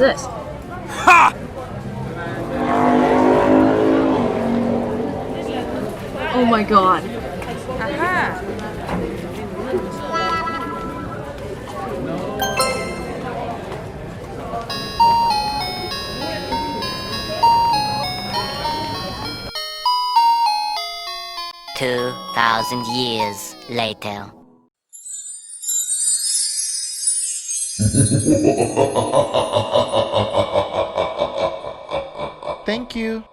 this? Ha! Oh my god. Aha! Two 2,000 years later. Thank you.